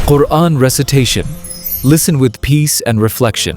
Quran recitation. Listen with peace and reflection.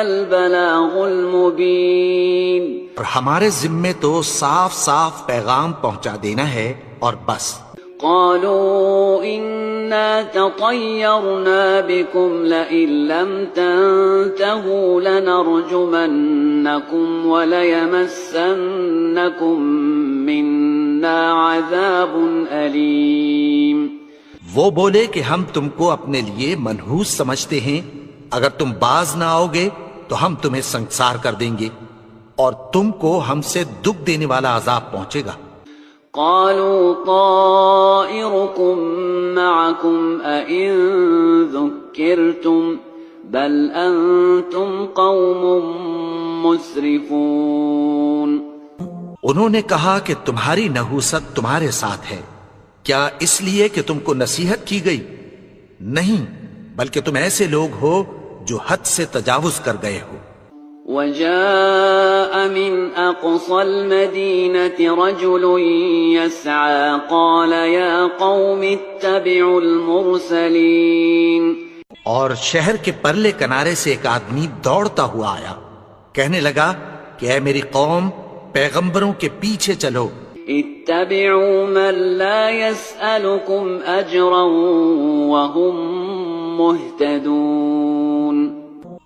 البلاغ المبین. اور ہمارے ذمے تو صاف صاف پیغام پہنچا دینا ہے اور بس. قالوا إنا تطيرنا بكم لئن لم تنتهوا لنرجمنكم وليمسنكم منا عذاب أليم. وہ بولے کہ ہم تم کو اپنے لیے منحوس سمجھتے ہیں، اگر تم باز نہ آؤ گے تو ہم تمہیں سنسار کر دیں گے اور تم کو ہم سے دکھ دینے والا عذاب پہنچے گا. قالوا طائركم معكم أئن ذكرتم بل أنتم قوم مسرفون. انہوں نے کہا کہ تمہاری نحوست تمہارے ساتھ ہے، کیا اس لیے کہ تم کو نصیحت کی گئی؟ نہیں، بلکہ تم ایسے لوگ ہو جو حد سے تجاوز کر گئے ہو. وجاء من أقصى المدينة رجل يسعى قال يا قوم اتبعوا المرسلين. اور شہر کے پرلے کنارے سے ایک آدمی دوڑتا ہوا آیا، کہنے لگا کہ اے میری قوم، پیغمبروں کے پیچھے چلو. اتبعوا من لا يسألكم أجرا وهم مهتدون.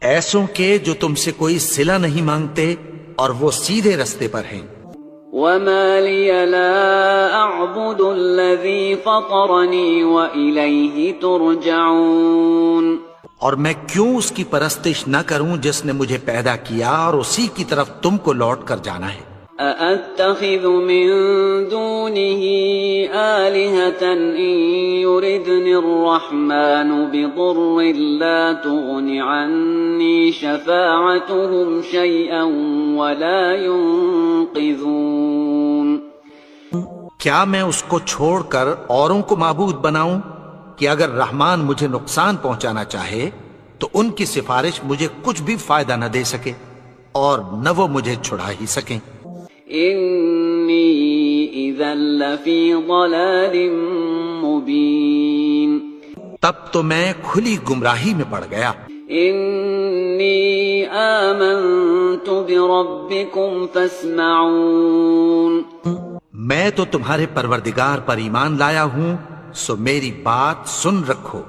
ایسوں کے جو تم سے کوئی صلہ نہیں مانگتے اور وہ سیدھے رستے پر ہیں. وما لي لا أعبد الذي فطرني وإليه ترجعون. اور میں کیوں اس کی پرستش نہ کروں جس نے مجھے پیدا کیا اور اسی کی طرف تم کو لوٹ کر جانا ہے. أأتخذ من دونه آلهة إن يردني الرحمن بضر لا تغن عني شفاعتهم شيئا ولا ينقذون. کیا میں اس کو چھوڑ کر اوروں کو معبود بناؤں کہ اگر رحمان مجھے نقصان پہنچانا چاہے تو ان کی سفارش مجھے کچھ بھی فائدہ نہ دے سکے اور نہ وہ مجھے چھڑا ہی سکیں. انی اذا لفی ضلال مبین. تب تو میں کھلی گمراہی میں پڑ گیا. انی آمنت بربکم فاسمعون. میں تو تمہارے پروردگار پر ایمان لایا ہوں، سو میری بات سن رکھو.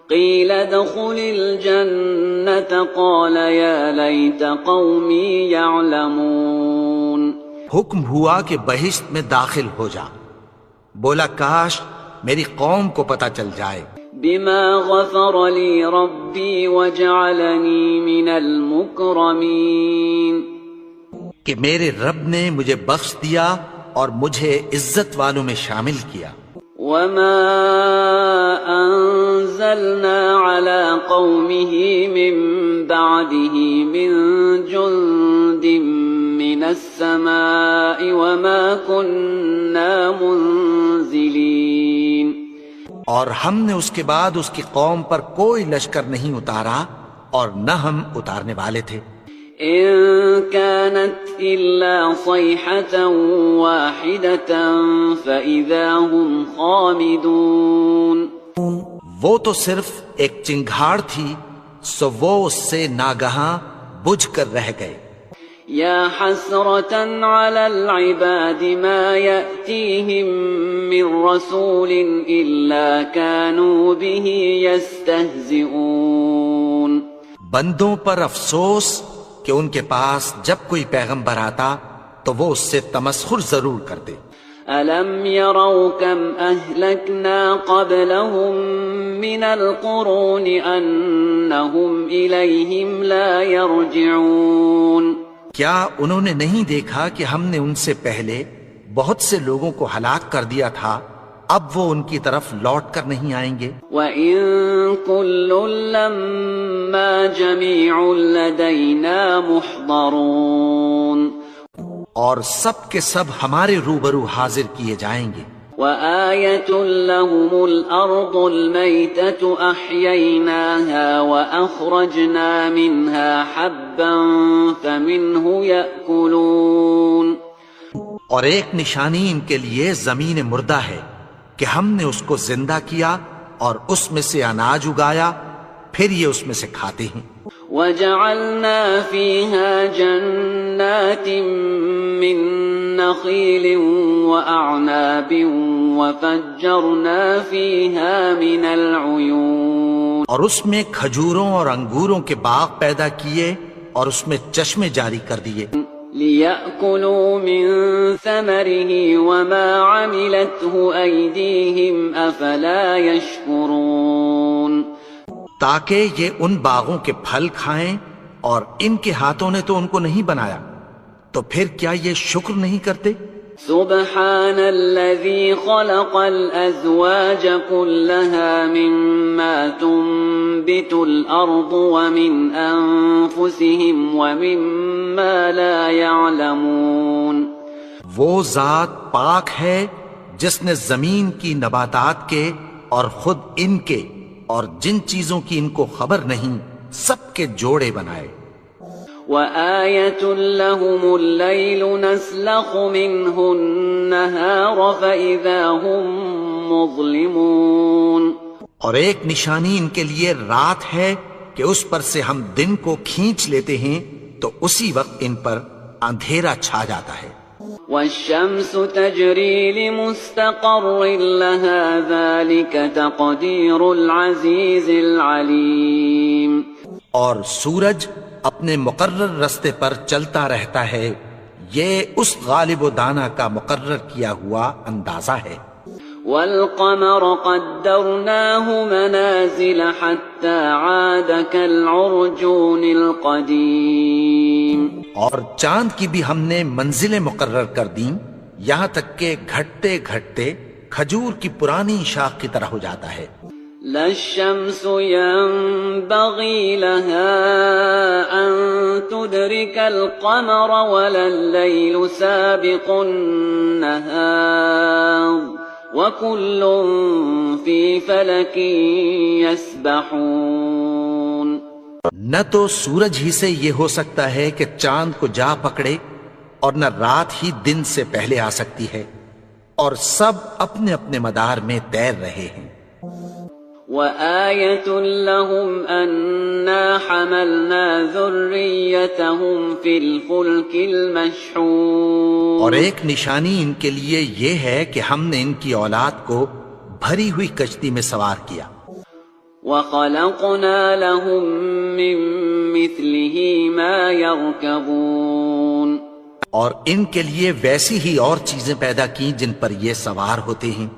قیل ادخل الجنة قال یا لیت قومی یعلمون. حکم ہوا کہ بہشت میں داخل ہو جا. بولا کاش میری قوم کو پتہ چل جائے. بما غفر لی ربی وجعلنی من المکرمین. کہ میرے رب نے مجھے بخش دیا اور مجھے عزت والوں میں شامل کیا. وما انزلنا على قومه من بعده من جند من السماء وما كنا منزلين. اور ہم نے اس کے بعد اس کی قوم پر کوئی لشکر نہیں اتارا اور نہ ہم اتارنے والے تھے. إن كانت إلا صيحة واحدة فإذا هم خامدون. وہ تو صرف ایک چنگھاڑ تھی، سو وہ اس سے ناگہاں بجھ کر رہ گئے. يا حسرة على العباد ما يأتيهم من رسول إلا كانوا به يستهزئون. بندوں پر افسوس کہ ان کے پاس جب کوئی پیغمبر آتا تو وہ اس سے تمسخر ضرور کرتے. أَلَمْ يَرَوْا كَمْ أَهْلَكْنَا قَبْلَهُمْ مِنَ الْقُرُونِ أَنَّهُمْ إِلَيْهِمْ لَا يَرْجِعُونَ. کیا انہوں نے نہیں دیکھا کہ ہم نے ان سے پہلے بہت سے لوگوں کو ہلاک کر دیا تھا، اب وہ ان کی طرف لوٹ کر نہیں آئیں گے. وَإِن كُلٌّ لَّمَّا جَمِيعٌ لَّدَيْنَا مُحْضَرُونَ. اور سب کے سب ہمارے روبرو حاضر کیے جائیں گے. وَآيَةٌ لَّهُمُ الْأَرْضُ الْمَيْتَةُ أَحْيَيْنَاهَا وَأَخْرَجْنَا مِنْهَا حَبًّا فَمِنْهُ يَأْكُلُونَ. اور ایک نشانی ان کے لیے زمین مردہ ہے کہ ہم نے اس کو زندہ کیا اور اس میں سے اناج اگایا، پھر یہ اس میں سے کھاتے ہیں۔ وَجَعَلْنَا فِيهَا جَنَّاتٍ مِّن نَّخِيلٍ وَأَعْنَابٍ وَفَجَّرْنَا فِيهَا مِنَ الْعُيُونِ، اور اس میں کھجوروں اور انگوروں کے باغ پیدا کیے اور اس میں چشمے جاری کر دیے، لِيَأْكُلُوا مِن ثَمَرِهِ وَمَا عَمِلَتْهُ أَيْدِيهِمْ أَفَلَا يَشْكُرُونَ، تاکہ یہ ان باغوں کے پھل کھائیں اور ان کے ہاتھوں نے تو ان کو نہیں بنایا، تو پھر کیا یہ شکر نہیں کرتے؟ سبحان الذي خلق الأزواج كلها مما تنبت الأرض ومن أنفسهم ومما لا يعلمون، وہ ذات پاک ہے جس نے زمین کی نباتات کے اور خود ان کے اور جن چیزوں کی ان کو خبر نہیں سب کے جوڑے بنائے۔ وَآيَةٌ لَهُمُ اللَّيْلُ نَسْلَخُ مِنْهُ النَّهَارَ فَإِذَا هُمْ مُظْلِمُونَ، اور ایک نشانی ان کے لیے رات ہے کہ اس پر سے ہم دن کو کھینچ لیتے ہیں تو اسی وقت ان پر اندھیرا چھا جاتا ہے۔ وَالشَّمْسُ تَجْرِي لِمُسْتَقَرٍّ لَهَا ذَلِكَ تَقْدِيرُ الْعَزِيزِ الْعَلِيمِ، اور سورج اپنے مقرر رستے پر چلتا رہتا ہے، یہ اس غالب و دانا کا مقرر کیا ہوا اندازہ ہے۔ وَالْقَمَرَ قَدَّرْنَاهُ مَنَازِلَ حَتَّى عَادَ كَالْعُرْجُونِ الْقَدِيمِ، اور چاند کی بھی ہم نے منزلیں مقرر کر دیں یہاں تک کہ گھٹتے گھٹتے کھجور کی پرانی شاخ کی طرح ہو جاتا ہے۔ لا الشمس ينبغي لها أن تدرك القمر ولا الليل سابق النهار وكل في فلك يسبحون، نہ تو سورج ہی سے یہ ہو سکتا ہے کہ چاند کو جا پکڑے اور نہ رات ہی دن سے پہلے آ سکتی ہے، اور سب اپنے اپنے مدار میں تیر رہے ہیں۔ وَآيَةٌ لَهُمْ أَنَّا حَمَلْنَا ذُرِّيَّتَهُمْ فِي الْفُلْكِ الْمَشْحُونِ، اور ایک نشانی ان کے لیے یہ ہے کہ ہم نے ان کی اولاد کو بھری ہوئی کشتی میں سوار کیا۔ وَخَلَقْنَا لَهُم مِّن مِّثْلِهِ مَا يَرْكَبُونَ، اور ان کے لیے ویسی ہی اور چیزیں پیدا کی جن پر یہ سوار ہوتے ہیں۔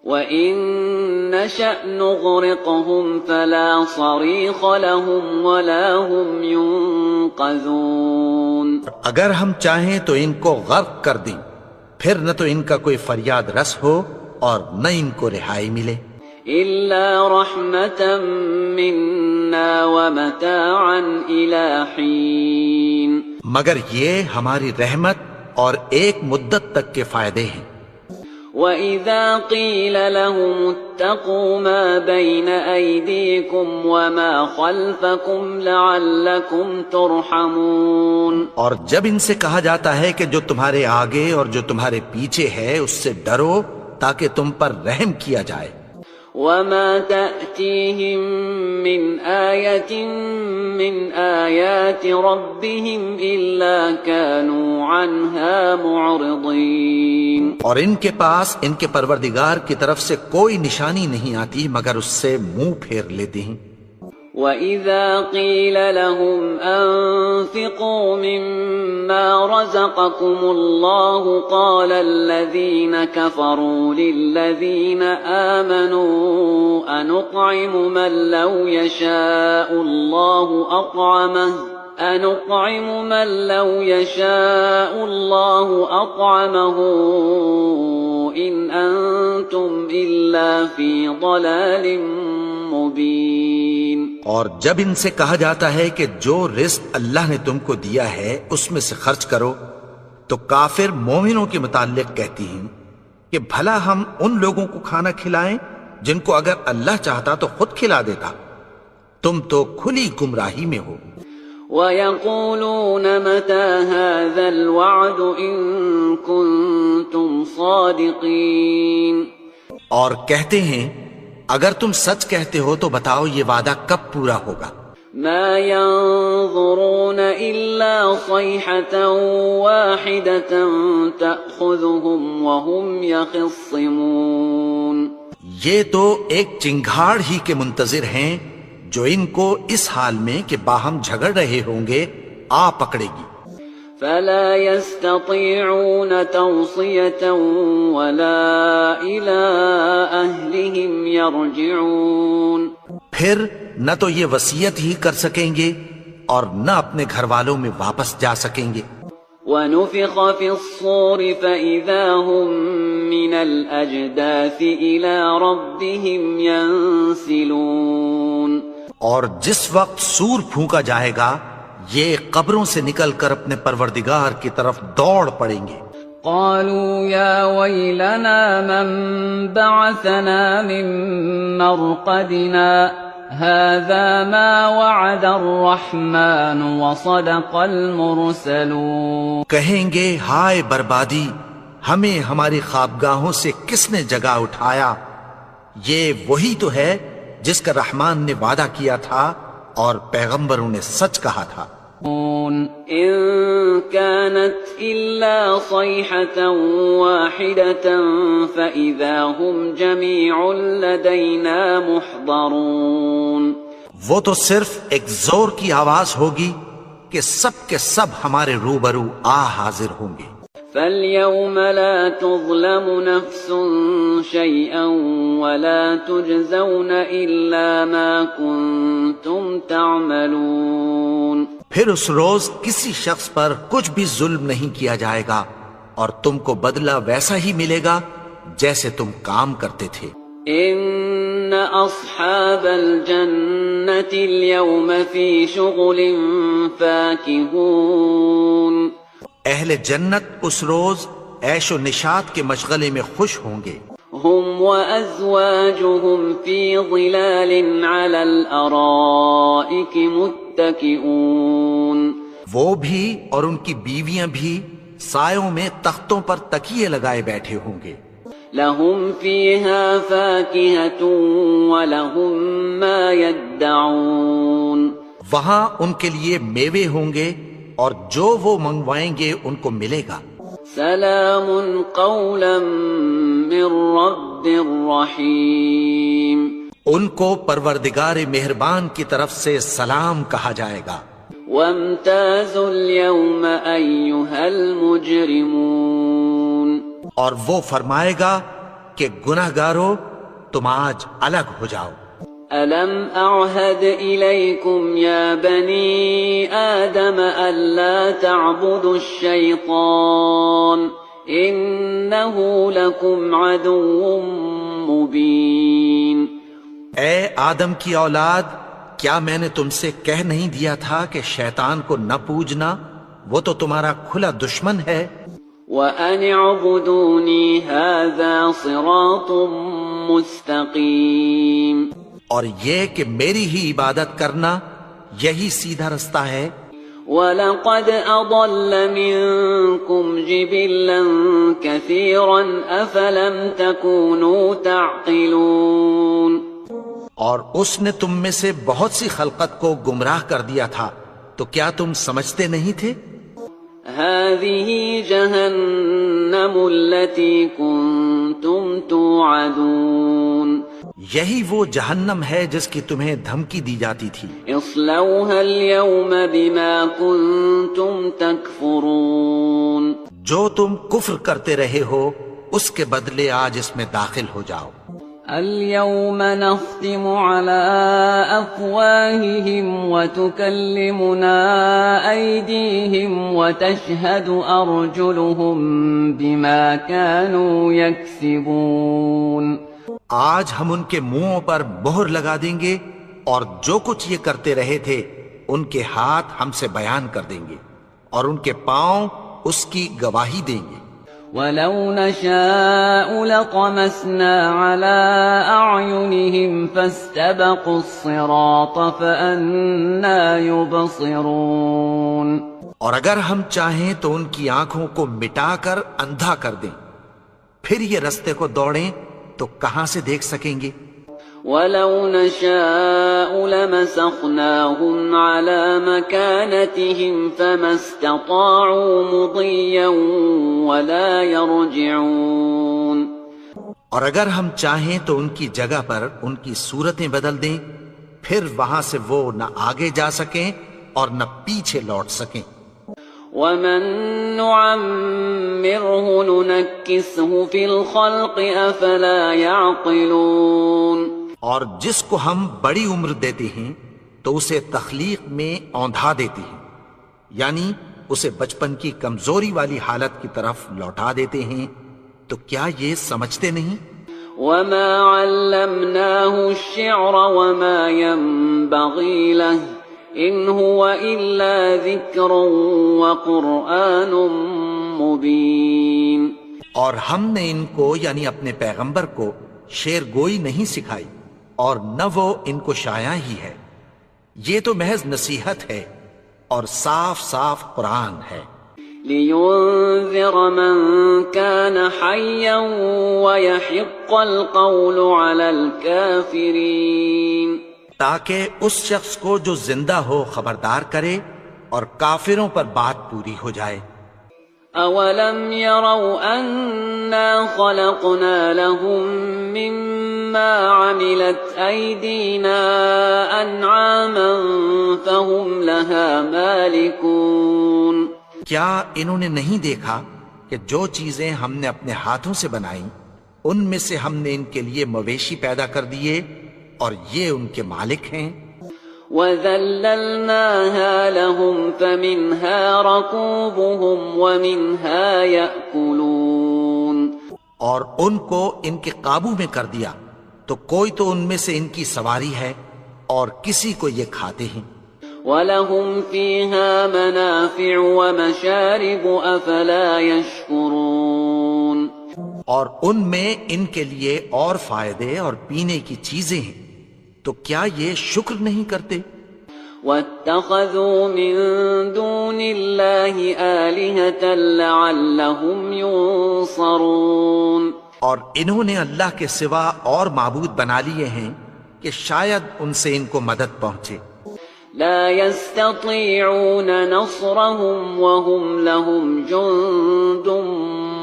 وَإِن نَّشَأْ نُغْرِقْهُمْ فَلَا صَرِيخَ لَهُمْ وَلَا هُمْ يُنقَذُونَ، اگر ہم چاہیں تو ان کو غرق کر دیں، پھر نہ تو ان کا کوئی فریاد رس ہو اور نہ ان کو رہائی ملے۔ إِلَّا رَحْمَةً مِّنَّا وَمَتَاعًا إِلَىٰ حِينٍ، مگر یہ ہماری رحمت اور ایک مدت تک کے فائدے ہیں۔ وَإِذَا قِيلَ لَهُمُ اتَّقُوا مَا بَيْنَ أَيْدِيكُمْ وَمَا خَلْفَكُمْ لَعَلَّكُمْ تُرْحَمُونَ، اور جب ان سے کہا جاتا ہے کہ جو تمہارے آگے اور جو تمہارے پیچھے ہے اس سے ڈرو تاکہ تم پر رحم کیا جائے۔ وَمَا تَأْتِيهِم مِّنْ آيَةٍ مِّنْ آيَاتِ رَبِّهِمْ إِلَّا كَانُوا عَنْهَا مُعْرِضِينَ، اور ان کے پاس ان کے پروردگار کی طرف سے کوئی نشانی نہیں آتی مگر اس سے منہ پھیر لیتے ہیں۔ وَإِذَا قِيلَ لَهُمْ أَنفِقُوا مِمَّا رَزَقَكُمُ اللَّهُ قَالَ الَّذِينَ كَفَرُوا لِلَّذِينَ آمَنُوا أَنُطْعِمُ مَن لَّوْ يَشَاءُ اللَّهُ أَطْعَمَهُ إِنْ أَنتُمْ إِلَّا فِي ضَلَالٍ مُبِينٍ، اور جب ان سے کہا جاتا ہے کہ جو رزق اللہ نے تم کو دیا ہے اس میں سے خرچ کرو، تو کافر مومنوں کے متعلق کہتی ہیں کہ بھلا ہم ان لوگوں کو کھانا کھلائیں جن کو اگر اللہ چاہتا تو خود کھلا دیتا، تم تو کھلی گمراہی میں ہو۔ وَيَقُولُونَ مَتَىٰ هَٰذَا الْوَعْدُ إِن كُنتُمْ صَادِقِينَ، اور کہتے ہیں اگر تم سچ کہتے ہو تو بتاؤ یہ وعدہ کب پورا ہوگا؟ ما ينظرون إلا صيحة واحدة تأخذهم وهم يخصمون. یہ تو ایک چنگھاڑ ہی کے منتظر ہیں جو ان کو اس حال میں کہ باہم جھگڑ رہے ہوں گے آ پکڑے گی. فلا يستطيعون توصية ولا إلى أهلهم يرجعون. پھر نہ تو یہ وصیت ہی کر سکیں گے اور نہ اپنے گھر والوں میں واپس جا سکیں گے. ونفخ في الصور فإذا هم من الأجداث إلى ربهم ينسلون. اور جس وقت سور پھونکا جائے گا یہ قبروں سے نکل کر اپنے پروردگار کی طرف دوڑ پڑیں گے. قالوا يا ويلنا من بعثنا من مرقدنا هذا ما وعد الرحمن وصدق المرسلون. کہیں گے ہائے بربادی، ہمیں ہماری خوابگاہوں سے کس نے جگا اٹھایا؟ یہ وہی تو ہے جس کا رحمان نے وعدہ کیا تھا اور پیغمبروں نے سچ کہا تھا. إن كانت إلا صيحة واحدة فإذا هم جميع لدينا محضرون. وہ تو صرف ایک زور کی آواز ہوگی کہ سب کے سب ہمارے روبرو حاضر ہوں گے. فاليوم لا تظلم نفس شيئا ولا تجزون إلا ما كنتم تعملون. پھر اس روز کسی شخص پر کچھ بھی ظلم نہیں کیا جائے گا اور تم کو بدلہ ویسا ہی ملے گا جیسے تم کام کرتے تھے. ان اصحاب الجنة اليوم في شغل فاكهون. اہل جنت اس روز عیش و نشاط کے مشغلے میں خوش ہوں گے. هم وازواجهم في ظلال على الارائك متكئون. وہ بھی اور ان کی بیویاں بھی سایوں میں تختوں پر تکیے لگائے بیٹھے ہوں گے. لهم فيها فاكهة ولهم ما يدعون. وہاں ان کے لیے میوے ہوں گے اور جو وہ منگوائیں گے ان کو ملے گا. سلام قولا من رب رحیم. ان کو پروردگار مہربان کی طرف سے سلام کہا جائے گا. وامتازوا اليوم أيها المجرمون. اور وہ فرمائے گا کہ گناہگارو تم آج الگ ہو جاؤ. ألم أعهد إليكم يا بني آدم ألا تعبدوا الشيطان إنه لكم عدو مبين. اے آدم کی اولاد، کیا میں نے تم سے کہہ نہیں دیا تھا کہ شیطان کو نہ پوجنا، وہ تو تمہارا کھلا دشمن ہے. وَأَنِ اعْبُدُونِي هَذَا صِرَاطٌ مُسْتَقِيمٌ. اور یہ کہ میری ہی عبادت کرنا یہی سیدھا رستہ ہے. وَلَقَدْ أَضَلَّ مِنكُمْ جِبِلًّا كَثِيرًا أَفَلَمْ تَكُونُوا تَعْقِلُونَ. اور اس نے تم میں سے بہت سی خلقت کو گمراہ کر دیا تھا، تو کیا تم سمجھتے نہیں تھے؟ هَذِهِ جَهَنَّمُ الَّتِي كُنتُمْ تُوعَدُونَ. یہی وہ جہنم ہے جس کی تمہیں دھمکی دی جاتی تھی. اصلوها اليوم بما كنتم تكفرون. جو تم کفر کرتے رہے ہو اس کے بدلے آج اس میں داخل ہو جاؤ. اليوم نختم على أفواههم وتكلمنا أيديهم وتشهد أرجلهم بما كانوا يكسبون. آج ہم ان کے منہوں پر مہر لگا دیں گے اور جو کچھ یہ کرتے رہے تھے ان کے ہاتھ ہم سے بیان کر دیں گے اور ان کے پاؤں اس کی گواہی دیں گے. وَلَوْ نَشَاءُ لَطَمَسْنَا عَلَىٰ أَعْيُنِهِمْ فَاسْتَبَقُوا الصِّرَاطَ فَأَنَّىٰ يُبْصِرُونَ. اور اگر ہم چاہیں تو ان کی آنکھوں کو مٹا کر اندھا کر دیں، پھر یہ رستے کو دوڑیں تو کہاں سے دیکھ سکیں گے؟ وَلَوْ نَشَاءُ لَمَسَخْنَاهُمْ عَلَى مَكَانَتِهِمْ فَمَا اسْتَطَاعُوا مُضِيًّا وَلَا يَرْجِعُونَ۔ اور اگر ہم چاہیں تو ان کی جگہ پر ان کی صورتیں بدل دیں، پھر وہاں سے وہ نہ آگے جا سکیں اور نہ پیچھے لوٹ سکیں۔ وَمَن نُّعَمِّرْهُ نُنَكِّسْهُ فِي الْخَلْقِ أَفَلَا يَعْقِلُونَ۔ اور جس کو ہم بڑی عمر دیتے ہیں تو اسے تخلیق میں اوندھا دیتے ہیں، یعنی اسے بچپن کی کمزوری والی حالت کی طرف لوٹا دیتے ہیں، تو کیا یہ سمجھتے نہیں؟ وَمَا عَلَّمْنَاهُ الشِّعْرَ وَمَا يَنبَغِي لَهُ إِنْ هُوَ إِلَّا ذِكْرٌ وَقُرْآنٌ مُبِينٌ۔ اور ہم نے ان کو یعنی اپنے پیغمبر کو شعر گوئی نہیں سکھائی، اور نہ وہ ان کو شایع ہی ہے، یہ تو محض نصیحت ہے اور صاف صاف قرآن ہے۔ لِيُنذِرَ مَن كَانَ حَيًّا وَيَحِقَّ الْقَوْلُ عَلَى الْكَافِرِينَ، تاکہ اس شخص کو جو زندہ ہو خبردار کرے اور کافروں پر بات پوری ہو جائے۔ أَوَلَمْ يَرَوْا أَنَّا خَلَقْنَا لَهُم مِّمَّا عَمِلَتْ أَيْدِينَا أَنْعَامًا فَهُمْ لَهَا مَالِكُونَ۔ کیا انہوں نے نہیں دیکھا کہ جو چیزیں ہم نے اپنے ہاتھوں سے بنائیں ان میں سے ہم نے ان کے لیے مویشی پیدا کر دیے اور یہ ان کے مالک ہیں۔ وَذَلَّلْنَاهَا لَهُمْ فَمِنْهَا رَكُوبُهُمْ وَمِنْهَا يَأْكُلُونَ، اور ان کو ان کے قابو میں کر دیا تو کوئی تو ان میں سے ان کی سواری ہے اور کسی کو یہ کھاتے ہیں۔ وَلَهُمْ فِيهَا مَنَافِعُ وَمَشَارِبُ أَفَلَا يَشْكُرُونَ، اور ان میں ان کے لیے اور فائدے اور پینے کی چیزیں ہیں، تو کیا یہ شکر نہیں کرتے؟ وَاتَّخَذُوا مِن دُونِ اللَّهِ آلِهَةً لَعَلَّهُمْ يُنصَرُونَ، اور انہوں نے اللہ کے سوا اور معبود بنا لیے ہیں کہ شاید ان سے ان کو مدد پہنچے۔ لا يستطيعون نصرهم وهم لهم جند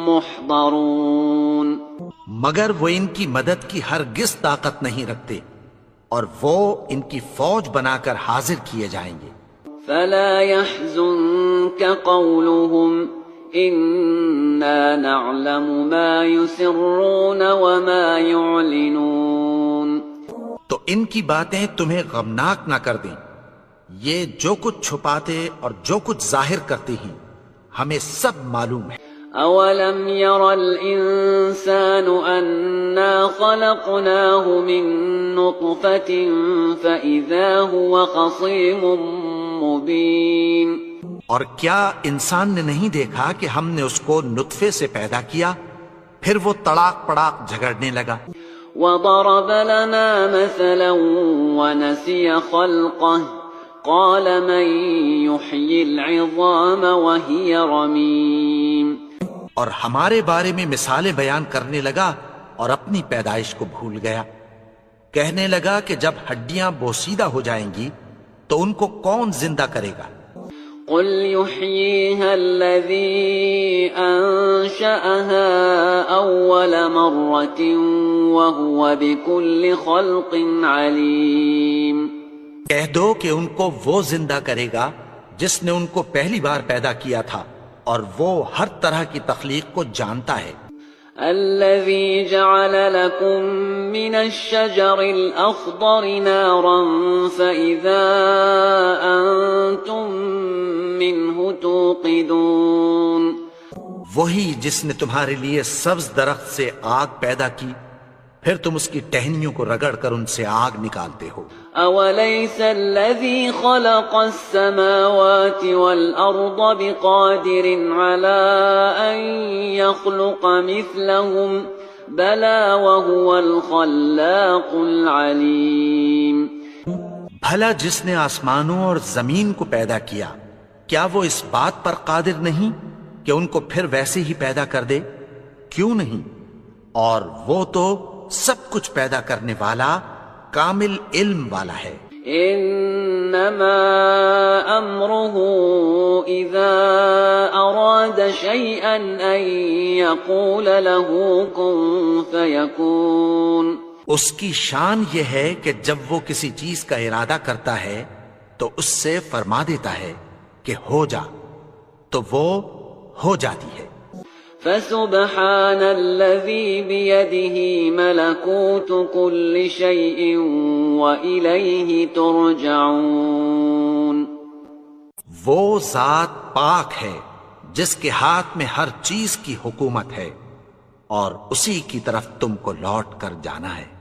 محضرون، مگر وہ ان کی مدد کی ہرگز طاقت نہیں رکھتے اور وہ ان کی فوج بنا کر حاضر کیے جائیں گے۔ فلا يحزنك قولهم إنا نعلم ما يسرون وما يعلنون، تو ان کی باتیں تمہیں غمناک نہ کر دیں، یہ جو کچھ چھپاتے اور جو کچھ ظاہر کرتے ہیں ہمیں سب معلوم ہے۔ أَوَلَمْ يَرَ الْإِنسَانُ أَنَّا خَلَقْنَاهُ مِن نُّطْفَةٍ فَإِذَا هُوَ خَصِيمٌ مُّبِينٌ، اور کیا انسان نے نہیں دیکھا کہ ہم نے اس کو نطفے سے پیدا کیا، پھر وہ تڑاک پڑاک جھگڑنے لگا۔ وَضَرَبَ لَنَا مَثَلًا وَنَسِيَ خَلْقَهُ قَالَ مَن يُحْيِي الْعِظَامَ وَهِيَ رَمِيمٌ، اور ہمارے بارے میں مثالیں بیان کرنے لگا اور اپنی پیدائش کو بھول گیا۔ کہنے لگا کہ جب ہڈیاں بوسیدہ ہو جائیں گی تو ان کو کون زندہ کرے گا؟ قُلْ يُحْيِيهَا الَّذِي أَنشَأَهَا أَوَّلَ مَرَّةٍ وَهُوَ بِكُلِّ خَلْقٍ عَلِيمٌ، کہہ دو کہ ان کو وہ زندہ کرے گا جس نے ان کو پہلی بار پیدا کیا تھا اور وہ ہر طرح کی تخلیق کو جانتا ہے۔ الَّذِي جَعَلَ لَكُم مِّنَ الشَّجَرِ الْأَخْضَرِ نَارًا فَإِذَا أَنتُم مِّنْهُ تُوقِدُونَ، وہی جس نے تمہارے لیے سبز درخت سے آگ پیدا کی، پھر تم اس کی ٹہنیوں کو رگڑ کر ان سے آگ نکالتے ہو۔ أَوَلَيْسَ الَّذِي خَلَقَ السَّمَاوَاتِ وَالْأَرْضَ بِقَادِرٍ عَلَىٰ أَن يَخْلُقَ مِثْلَهُم بَلَىٰ وَهُوَ الْخَلَّاقُ الْعَلِيمُ، بھلا جس نے آسمانوں اور زمین کو پیدا کیا، کیا وہ اس بات پر قادر نہیں کہ ان کو پھر ویسے ہی پیدا کر دے؟ کیوں نہیں؟ اور وہ تو سب کچھ پیدا کرنے والا کامل علم والا ہے۔ انما امره اذا اراد شيئا ان يقول له كن فيكون۔ اس کی شان یہ ہے کہ جب وہ کسی چیز کا ارادہ کرتا ہے تو اس سے فرما دیتا ہے کہ ہو جا، تو وہ ہو جاتی ہے۔ فسبحان الذي بيده ملكوت كل شيء وإليه ترجعون۔ وہ ذات پاک ہے جس کے ہاتھ میں ہر چیز کی حکومت ہے اور اسی کی طرف تم کو لوٹ کر جانا ہے۔